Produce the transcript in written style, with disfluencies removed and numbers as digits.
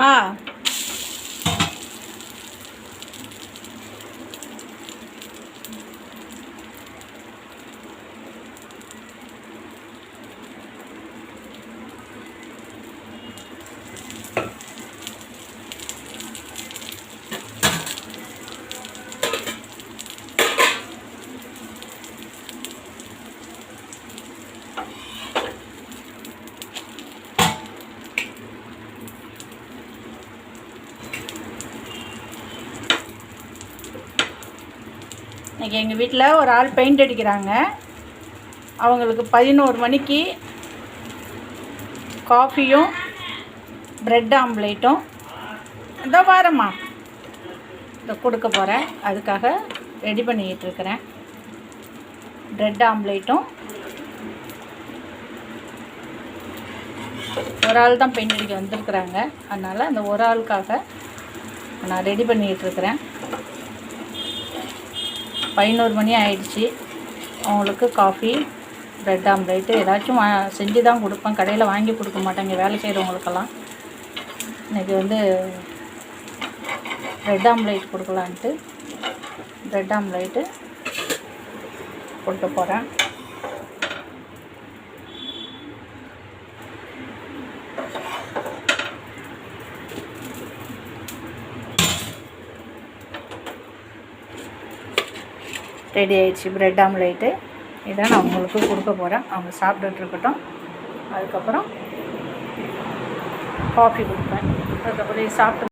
ஆ இன்றைக்கி எங்கள் வீட்டில் ஒரு ஆள் பெயிண்ட் அடிக்கிறாங்க. அவங்களுக்கு 11 மணிக்கு காஃபியும் ப்ரெட் ஆம்லேட்டும் இதோ வாரம்மா இதை கொடுக்க போகிறேன். அதுக்காக ரெடி பண்ணிக்கிட்டு இருக்கிறேன். ப்ரெட் ஆம்லேட்டும் ஒரு ஆள் தான் பெயிண்ட் அடிக்க வந்திருக்குறாங்க. அதனால் அந்த ஒரு ஆளுக்காக நான் ரெடி பண்ணிக்கிட்டு இருக்கிறேன். 11 மணி ஆயிடுச்சு. அவங்களுக்கு காஃபி ப்ரெட் ஆம்லேட்டு ஏதாச்சும் செஞ்சு தான் கொடுப்பேன். கடையில் வாங்கி கொடுக்க மாட்டேங்க வேலை செய்கிறவங்களுக்கெல்லாம். இன்றைக்கி வந்து ப்ரெட் ஆம்லேட் கொடுக்கலான்ட்டு ப்ரெட் ஆம்லேட்டு கொடுக்க போகிறேன். ரெடி ஆயிடுச்சு ப்ரெட் ஆம்லேட்டு. இதை நான் அவங்களுக்கு கொடுக்க போகிறேன். அவங்க சாப்பிட்டுட்டு இருக்கட்டும். அதுக்கப்புறம் காஃபி கொடுப்பேன். அதுக்கப்புறம் சாப்பிட்டு